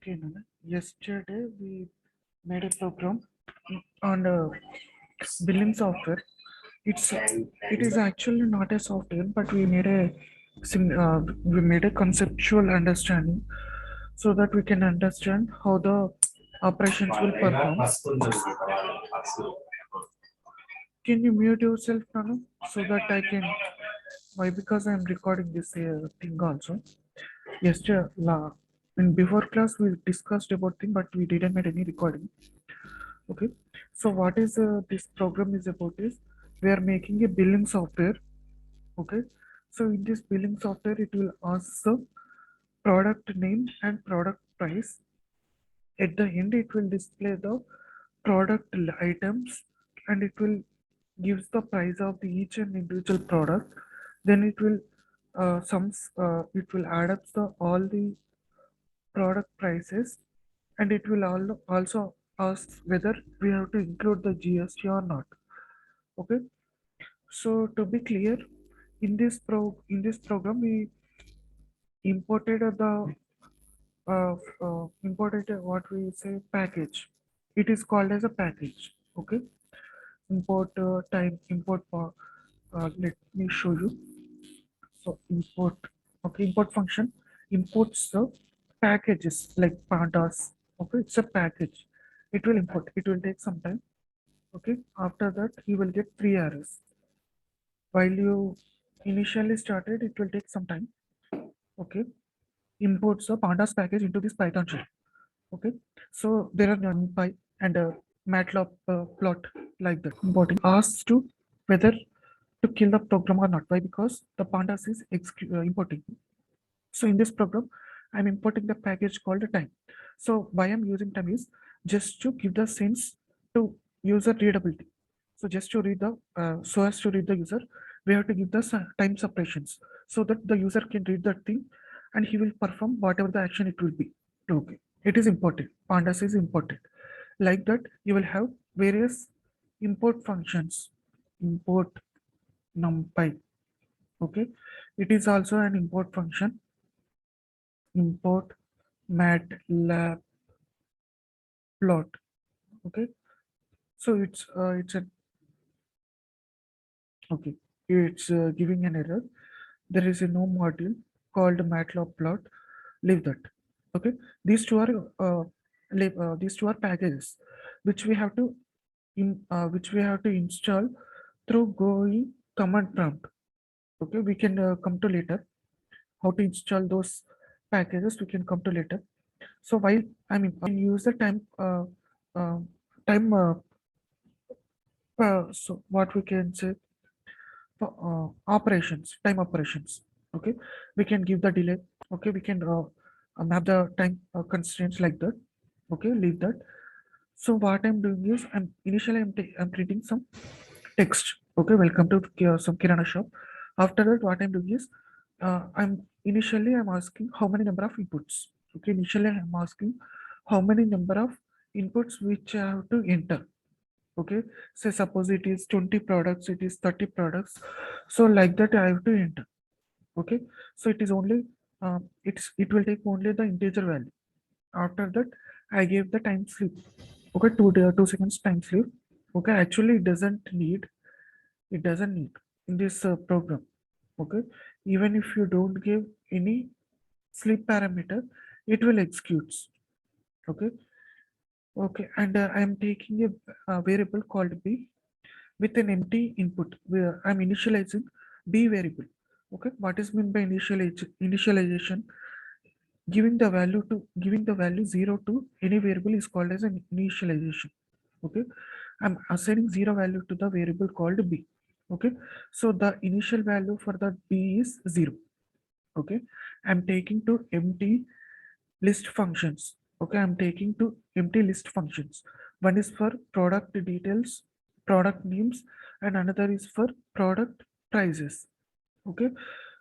Okay, Nana. Yesterday we made a program on billing software. It is actually not a software, but we made a conceptual understanding so that we can understand how the operations will perform. Can you mute yourself, Nana, so that I can? Why? Because I am recording this thing also. Yesterday, in before class we discussed about thing, but we didn't make any recording. Okay, so what is this program is about is we are making a billing software. Okay, so in this billing software it will ask the product name and product price. At the end it will display the product items, and it will gives the price of the each and individual product. Then it will it will add up the all the product prices, and it will also ask whether we have to include the GST or not. Okay, so to be clear, in this program we imported imported what we say package. It is called as a package. Okay, let me show you. So import function imports the packages like pandas. Okay, it's a package. It will import. It will take some time. Okay, after that you will get 3 errors. While you initially started, it will take some time. Okay, imports the pandas package into this Python shell. Okay, so there are NumPy and MATLAB plot like that. Importing asks to whether to kill the program or not. Why? Because the pandas is importing. So in this program, I'm importing the package called time. So why I'm using time is just to give the sense to user readability. So just to read the so as to read the user, we have to give the time separations so that the user can read that thing and he will perform whatever the action it will be. Okay, it is important. Pandas is important. Like that, you will have various import functions. Import numpy. Okay, it is also an import function. Import MATLAB plot. Okay, so it's a okay. It's giving an error. There is a no module called MATLAB plot. Leave that. Okay, these two are these two are packages which we have to which we have to install through going command prompt. Okay, we can come to later how to install those packages. We can come to later. So while I use the uh, time so what we can say operations, time operations. Okay, we can give the delay. Okay, we can map the time constraints like that. Okay, leave that. So what I'm doing is I'm printing some text. Okay, welcome to some Kirana shop. After that, what I'm doing is I'm asking how many number of inputs. Okay, initially I'm asking how many number of inputs which I have to enter. Okay, say suppose it is 20 products, it is 30 products, so like that I have to enter. Okay, so it is only it will take only the integer value. After that I gave the time sleep. Okay, 2 seconds time sleep. Okay, actually it doesn't need in this program. Okay, even if you don't give any sleep parameter, it will executes. Okay, okay, and I am taking a variable called b with an empty input where I'm initializing b variable. Okay, what is meant by initialization? Giving the value 0 to any variable is called as an initialization. Okay, I'm assigning 0 value to the variable called b. Okay, so the initial value for the b is 0. Okay, I'm taking to empty list functions. Okay, I'm taking to empty list functions. One is for product details, product names, and another is for product prices. Okay,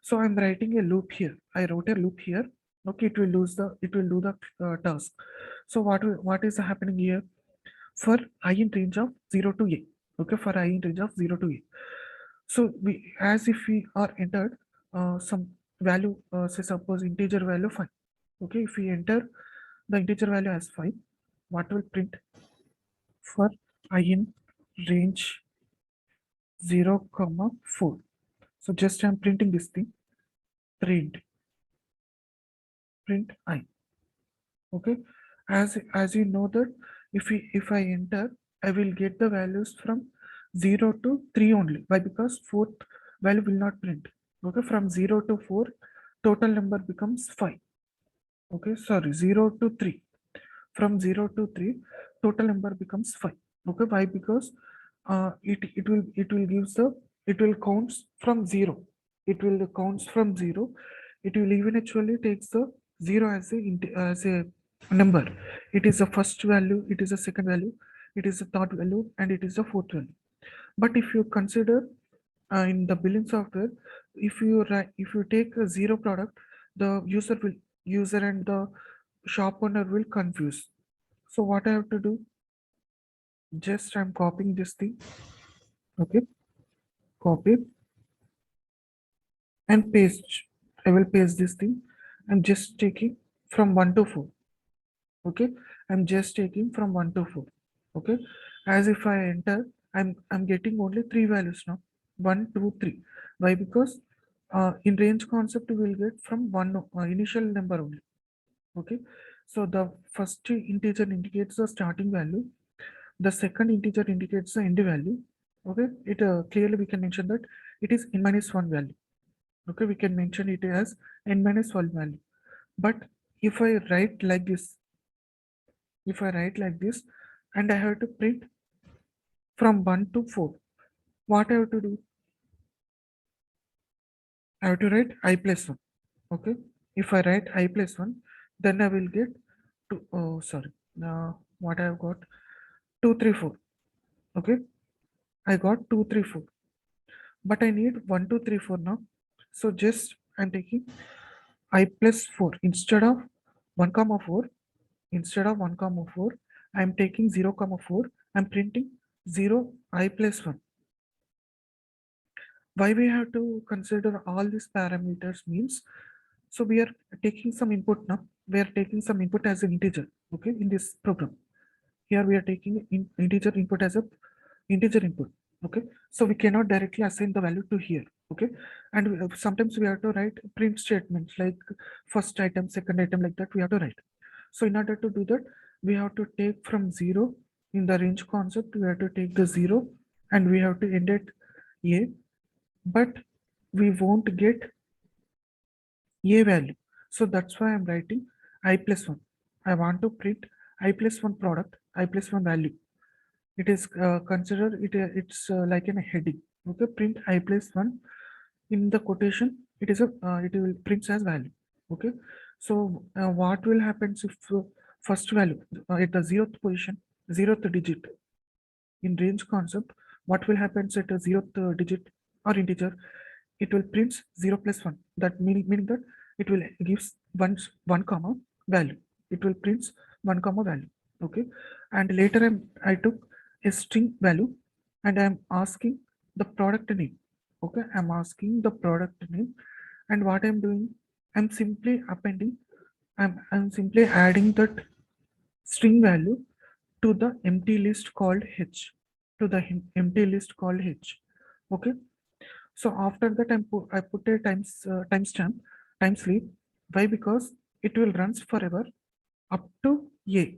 so I'm writing a loop here. I wrote a loop here. Okay, it will do the task. So what is happening here? For I in range of 0 to a. Okay, for I in range of 0 to a. So we, as if we are entered some value, say suppose integer value 5. Okay, if we enter the integer value as 5. What will print for I in range 0, comma 4? So just I'm printing this thing, print I. Okay, as you know that if I enter, I will get the values from 0 to 3 only. Why? Because fourth value will not print. Okay, from 0 to 4 total number becomes 5. Okay, sorry, 0 to 3, from 0 to 3 total number becomes 5. Okay, why? Because it will gives the, it will counts from 0, it will counts from 0, it will even actually takes the 0 as as a number. It is the first value, it is the second value, it is the third value, and it is the fourth value. But if you consider in the billing software, if you take a 0 product, the user and the shop owner will confuse. So what I have to do, just I'm copying this thing. Okay, copy and paste. I will paste this thing. I'm just taking from 1 to 4. Okay, I'm just taking from 1 to 4. Okay, as if I enter, I'm getting only 3 values now, 1 2 3. Why? Because in range concept we will get from one initial number only. Okay, so the first integer indicates the starting value, the second integer indicates the end value. Okay, it clearly we can mention that it is n minus 1 value. Okay, we can mention it as n minus 1 value. But if I write like this, if I write like this, and I have to print from 1 to 4, what I have to do? I have to write I plus 1. Okay, if I write I plus 1, then I will get two, oh sorry, what I have got, 2 3 4. Okay, I got 2 3 4, but I need 1 2 3 4 now. So just I'm taking I plus 4 instead of 1 comma 4. Instead of 1 comma 4, I'm taking 0 comma 4. I'm printing 0 I plus 1. Why we have to consider all these parameters means, so we are taking some input now. We are taking some input as an integer. Okay, in this program here we are taking integer input as a integer input. Okay, so we cannot directly assign the value to here. Okay, and sometimes we have to write print statements like first item, second item, like that we have to write. So in order to do that, we have to take from 0. In the range concept we have to take the 0 and we have to end at a, but we won't get a value. So that's why I'm writing I plus 1. I want to print I plus 1 product, I plus 1 value. It is considered it's like in a heading. Okay, print I plus 1 in the quotation. It is a it will print as value. Okay, so what will happen if first value at the 0th position, 0th digit in range concept, what will happen at a 0th digit or integer? It will print 0 plus 1. That meaning that it will gives one comma value. It will print 1 comma value. Okay, and later I took a string value and I'm asking the product name. Okay, I'm asking the product name, and what I'm doing, I'm simply appending, I'm simply adding that string value to the empty list called h, to the empty list called h. Okay, so after that I put a timestamp, time sleep. Why? Because it will runs forever up to a.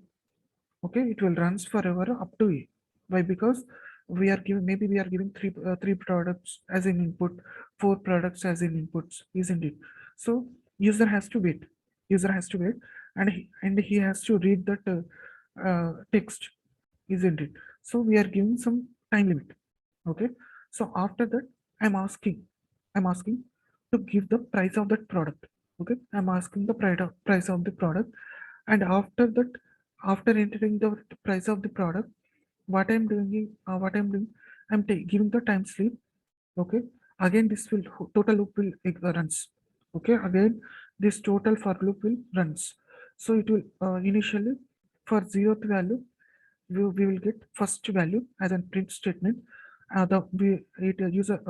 Okay, it will runs forever up to a. Why? Because we are giving, maybe we are giving three products as an input, four products as in inputs, isn't it? So user has to wait, user has to wait, and he has to read that text, isn't it? So we are giving some time limit. Okay, so after that I'm asking to give the price of that product. Okay, I'm asking the price of the product, and after that, after entering the price of the product, what I'm doing, I'm giving the time sleep. Okay, again this will total loop will runs. Okay, again this total for loop will runs. So it will initially for 0th value we will get first value as a print statement. The we it user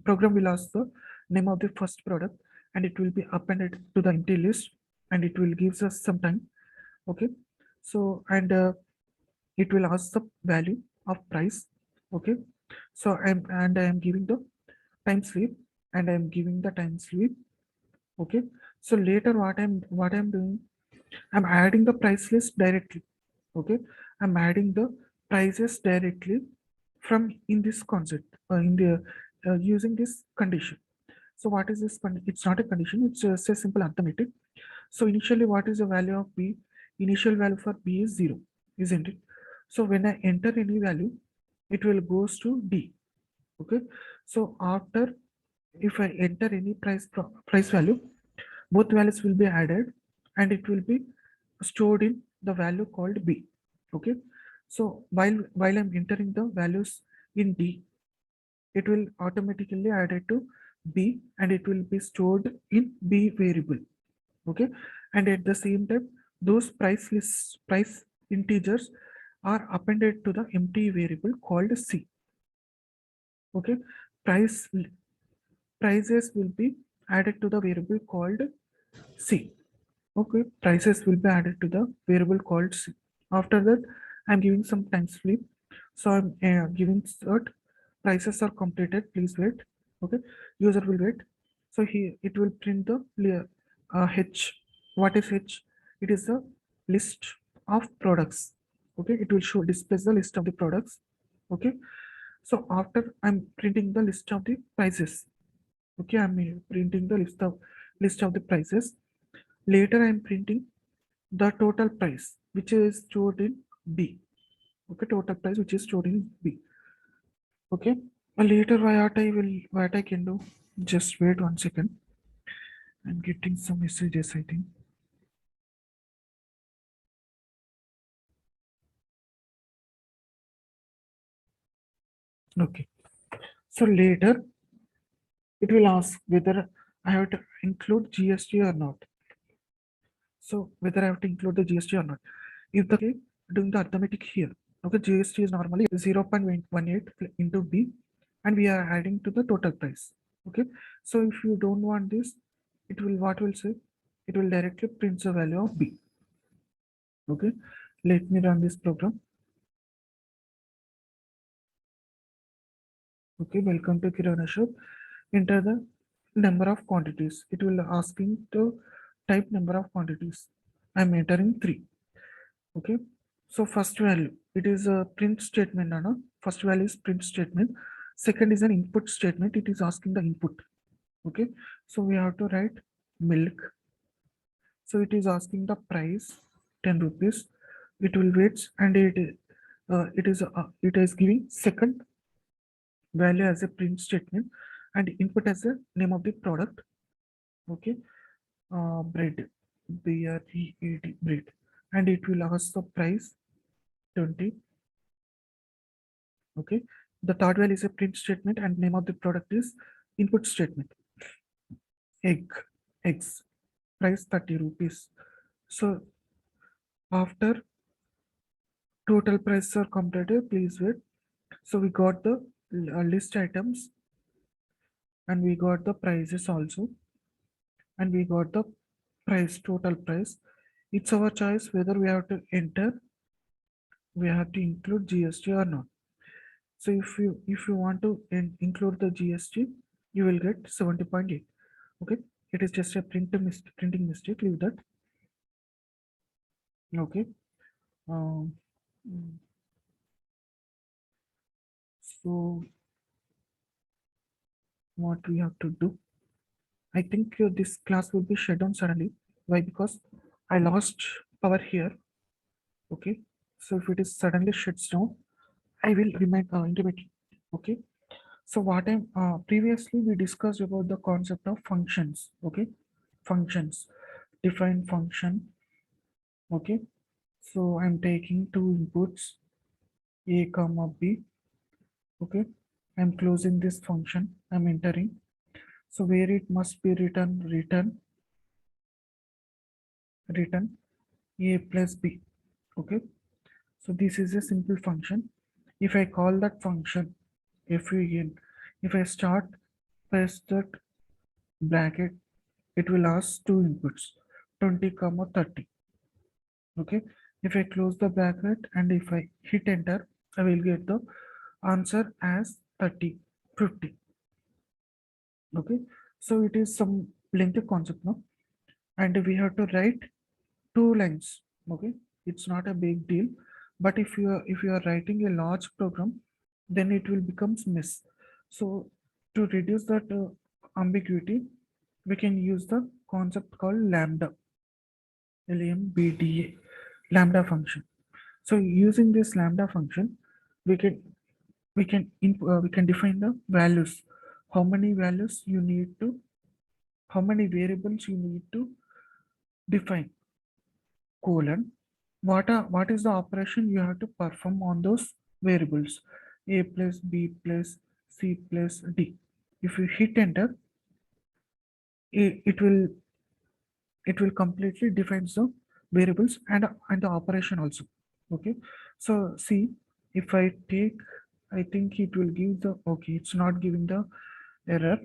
program will ask the name of the first product, and it will be appended to the empty list, and it will gives us some time. Okay, so and it will ask the value of price. Okay, so I am giving the time sleep, and I am giving the time sleep. Okay, so later what I'm doing, I'm adding the price list directly. Okay, I'm adding the prices directly from in this concept, in the using this condition. So what is this it's not a condition, it's just a simple arithmetic. So initially, what is the value of b? Initial value for b is 0, isn't it? So when I enter any value, it will goes to d. Okay, so after, if I enter any price value, both values will be added, and it will be stored in the value called b. Okay, so while I'm entering the values in d, it will automatically add it to b, and it will be stored in b variable. Okay, and at the same time, those price integers are appended to the empty variable called c. Okay, price prices will be added to the variable called c. Okay, prices will be added to the variable called c. After that, I'm giving some time sleep. So I'm giving cert prices are completed, please wait. Okay, user will wait. So he it will print the h. What is h? It is the list of products. Okay, it will show displays the list of the products. Okay, so after I'm printing the list of the prices. Okay, I'm printing the list of the prices. Later, I'm printing the total price, which is stored in B. Okay, total price which is stored in B. Okay. Later, what I can do? Just wait 1 second. I'm getting some messages, I think. Okay. So later, it will ask whether I have to include GST or not. So whether I have to include the GST or not. If the case, doing the arithmetic here. Okay, GST is normally 0.18 into B, and we are adding to the total price. Okay, so if you don't want this, it will what will say? It will directly print the value of B. Okay, let me run this program. Okay, welcome to Kirana Shop. Enter the number of quantities. It will asking to type number of quantities. I'm entering 3. Okay, so first value, it is a print statement. Nana. First value is print statement. Second is an input statement. It is asking the input. Okay, so we have to write milk. So it is asking the price 10 rupees. It will wait, and it is giving second value as a print statement, and input as a name of the product. Okay, bread, BREAD, bread, and it will ask the price 20. Okay, the third value is a print statement, and name of the product is input statement. Eggs, price 30 rupees. So after total prices are completed, please wait. So we got the list items, and we got the prices also, and we got the price, total price. It's our choice whether we have to enter, we have to include GST or not. So if you want to include the GST, you will get 70.8. Okay, it is just a printing mistake, leave that. Okay, um, so what we have to do, I think this class will be shut down suddenly. Why? Because I lost power here. Okay, so if it is suddenly shuts down, I will remain intermittent. Okay, so what I previously we discussed about the concept of functions. Okay, functions, define function. Okay, so I'm taking two inputs, a comma b. Okay, I'm closing this function, I'm entering. So where it must be return a plus b. Okay, so this is a simple function. If I call that function fun, if I start press that bracket, it will ask two inputs, 20 comma 30. Okay, if I close the bracket and if I hit enter, I will get the answer as 30, 50. Okay, so it is some lengthy concept now, and we have to write 2 lines. Okay, it's not a big deal, but if you are writing a large program, then it will becomes mess. So to reduce that ambiguity, we can use the concept called lambda, lambda, lambda function. So using this lambda function, we can we can define the values. How many values you need to, how many variables you need to define, colon, what is the operation you have to perform on those variables, a plus b plus c plus d. If you hit enter, it will completely defines the variables and the operation also. Okay, so see, if I take, I think it will give the, okay, it's not giving the error.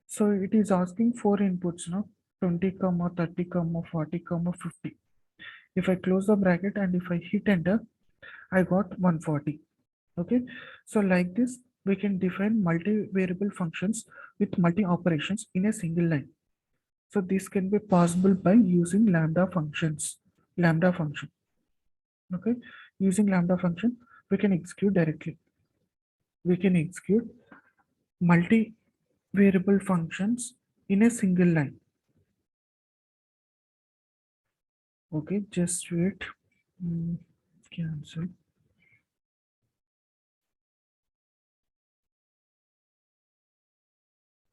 So it is asking 4 inputs now, 20 comma 30 comma 40 comma 50. If I close the bracket and if I hit enter, I got 140. Okay, so like this we can define multi-variable functions with multi-operations in a single line. So this can be possible by using lambda functions. Lambda function. Okay, using lambda function, we can execute directly. We can execute multi-variable functions in a single line. Okay, just wait. Cancel.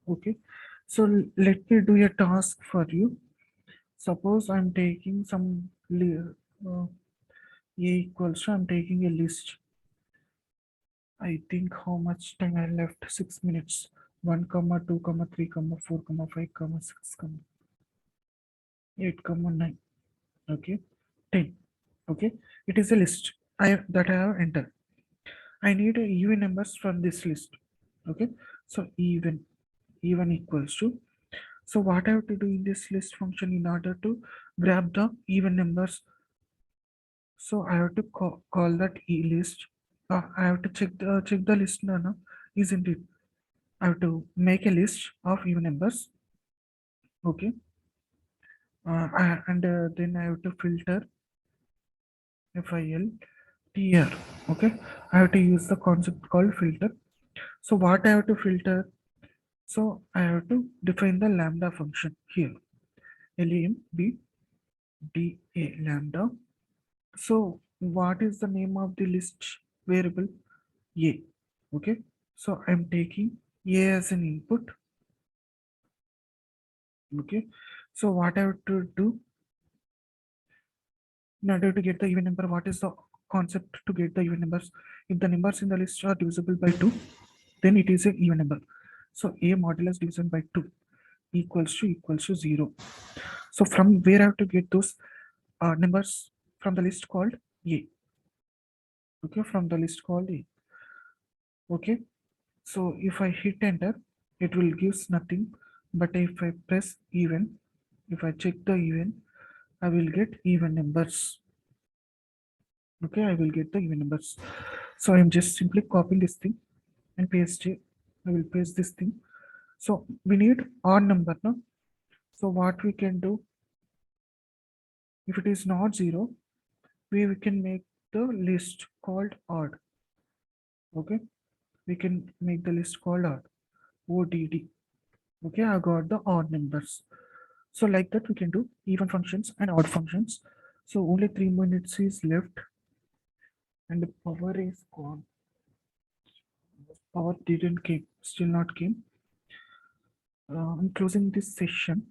Okay, so let me do a task for you. Suppose I'm taking some uh, a equals to, I'm taking a list. I think how much time I left? 6 minutes. 1 comma 2 comma 3 comma 4 comma 5 comma 6 comma 8 comma 9. Okay, 10. Okay, it is a list that I have entered. I need a even numbers from this list. Okay, so even equals to, so what I have to do in this list function in order to grab the even numbers. So I have to call that e list. I have to check the list now, no? Isn't it? I have to make a list of even numbers. Okay, and then I have to filter FIL TR. Okay, I have to use the concept called filter. So what I have to filter? So I have to define the lambda function here. LAMBDA lambda. So what is the name of the list variable? A. Okay. So I'm taking A as an input. Okay. So what I have to do in order to get the even number, what is the concept to get the even numbers? If the numbers in the list are divisible by 2, then it is an even number. So A modulus division by 2 equals to 0. So from where I have to get those numbers? From the list called A. Okay, from the list called A. Okay, so if I hit enter, it will gives nothing. But if I press even, if I check the even, I will get even numbers. Okay, I will get the even numbers. So I'm just simply copying this thing and paste it. I will paste this thing. So we need odd number now. So what we can do, if it is not 0, we can make the list called odd. Okay, we can make the list called odd. ODD. Okay, I got the odd numbers. So like that we can do even functions and odd functions. So only 3 minutes is left and the power is gone. Power didn't came, still not came. I'm closing this session.